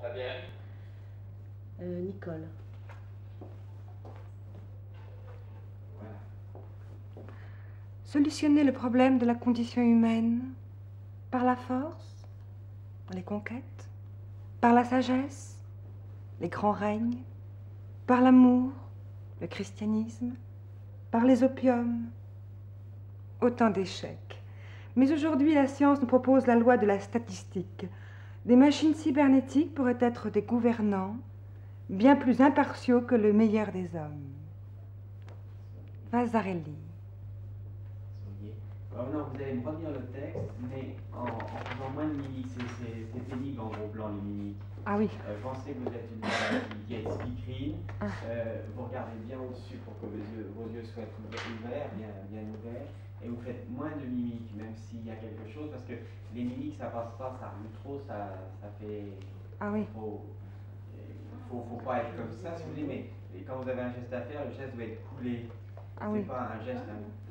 Fabienne. Nicole. Voilà. Solutionner le problème de la condition humaine par la force, par les conquêtes, par la sagesse, les grands règnes, par l'amour, le christianisme, par les opiums. Autant d'échecs. Mais aujourd'hui, la science nous propose la loi de la statistique. Des machines cybernétiques pourraient être des gouvernants bien plus impartiaux que le meilleur des hommes. Vasarely. Alors non, vous allez me redire le texte, mais en faisant moins de mimiques. C'est pénible en gros plan, les mimiques. Ah oui. Pensez que vous êtes une femme qui est speakerine. Vous regardez bien au-dessus pour que vos yeux soient ouverts, bien ouverts. Et vous faites moins de mimiques, même s'il y a quelque chose, parce que les mimiques, ça passe pas, ça remue trop, ça fait... Ah oui. Faut pas être comme ça, si vous voulez, mais quand vous avez un geste à faire, le geste doit être coulé. Ah c'est oui. pas un geste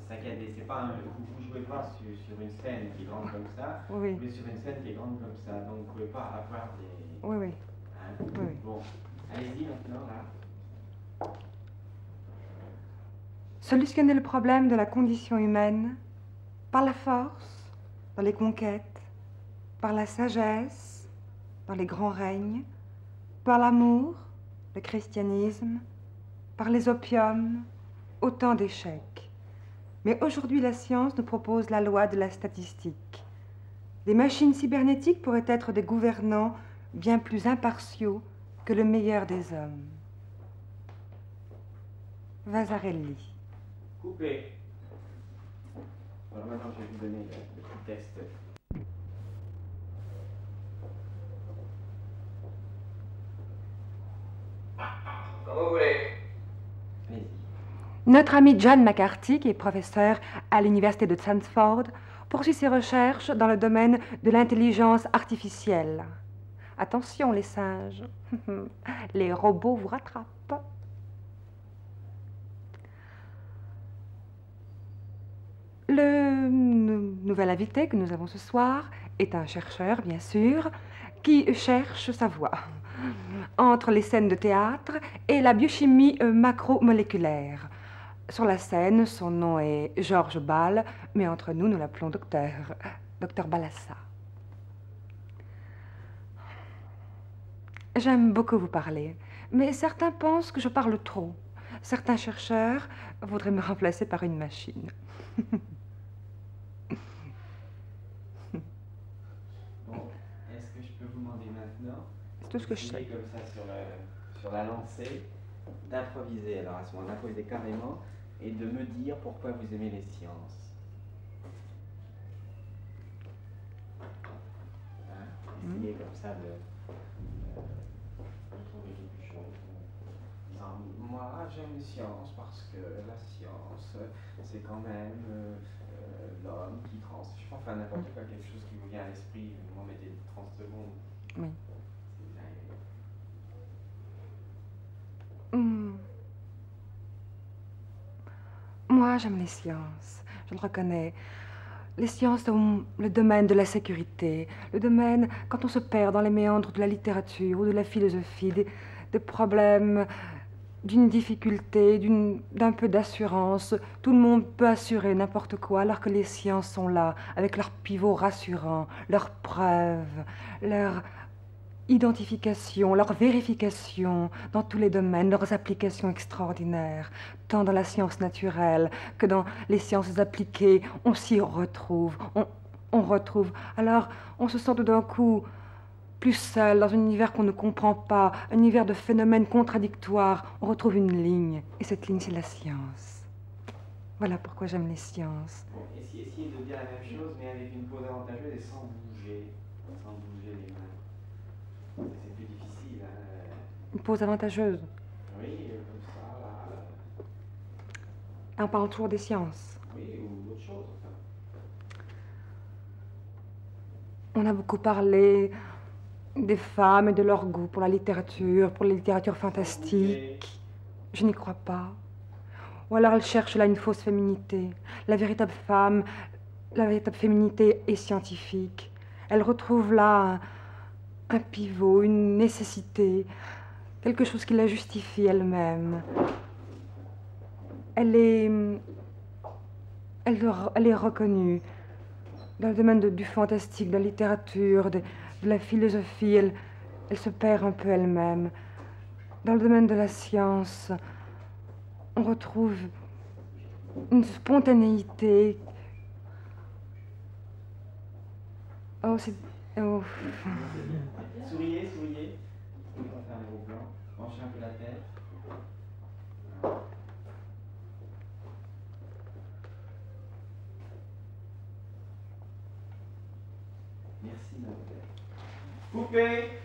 saccadé, c'est pas vous jouez pas sur une scène qui est grande comme ça, Oui. vous jouez sur une scène qui est grande comme ça, donc vous pouvez pas avoir des... Oui, oui. Hein? Oui. Bon, allez-y maintenant, là. Solutionner le problème de la condition humaine par la force, par les conquêtes, par la sagesse, par les grands règnes, par l'amour, le christianisme, par les opiums, autant d'échecs. Mais aujourd'hui, la science nous propose la loi de la statistique. Des machines cybernétiques pourraient être des gouvernants bien plus impartiaux que le meilleur des hommes. Vasarely. Coupé. Alors maintenant, je vais vous donner le petit test. Comme vous voulez. Allez-y. Notre ami John McCarthy, qui est professeur à l'université de Stanford, poursuit ses recherches dans le domaine de l'intelligence artificielle. Attention, les singes, les robots vous rattrapent. Le nouvel invité que nous avons ce soir est un chercheur, bien sûr, qui cherche sa voie entre les scènes de théâtre et la biochimie macromoléculaire. Sur la scène, son nom est Georges Ball, mais entre nous, nous l'appelons docteur Balassa. J'aime beaucoup vous parler, mais certains pensent que je parle trop. Certains chercheurs voudraient me remplacer par une machine. Bon, est-ce que je peux vous demander maintenant, C'est tout ce que je sais. comme ça sur la lancée, d'improviser, alors à ce moment d'improviser carrément, et de me dire pourquoi vous aimez les sciences. Hein? Essayez comme ça de trouver quelque chose. En disant, moi j'aime les sciences parce que la science, c'est quand même l'homme qui trans... Je pense faire n'importe quoi, quelque chose qui vous vient à l'esprit, vous m'en mettez 30 secondes. Oui. Moi, j'aime les sciences, je le reconnais. Les sciences sont le domaine de la sécurité, le domaine, quand on se perd dans les méandres de la littérature ou de la philosophie, des problèmes, d'une difficulté, d'un peu d'assurance. Tout le monde peut assurer n'importe quoi, alors que les sciences sont là, avec leurs pivots rassurants, leurs preuves, leur identification, leur vérification dans tous les domaines, leurs applications extraordinaires, tant dans la science naturelle que dans les sciences appliquées. On s'y retrouve, on retrouve. Alors, on se sent tout d'un coup plus seul dans un univers qu'on ne comprend pas, un univers de phénomènes contradictoires. On retrouve une ligne, et cette ligne, c'est la science. Voilà pourquoi j'aime les sciences. Bon, essayez de dire la même chose, mais avec une pause avantageuse et sans bouger les mains. C'est plus difficile. Hein. Une pause avantageuse. Oui, comme ça, là. On parle toujours des sciences. Oui, ou autre chose. Enfin. On a beaucoup parlé des femmes et de leur goût pour la littérature fantastique. Je n'y crois pas. Ou alors elles cherchent là une fausse féminité. La véritable femme, la véritable féminité est scientifique. Elle retrouve là un pivot, une nécessité, quelque chose qui la justifie elle-même. Elle est reconnue dans le domaine du fantastique, de la littérature, de la philosophie. Elle se perd un peu elle-même. Dans le domaine de la science, on retrouve une spontanéité. Oh, c'est... Oh. Souriez, souriez. On va faire les gros plans. Penchez un peu la tête. Merci, Coupé.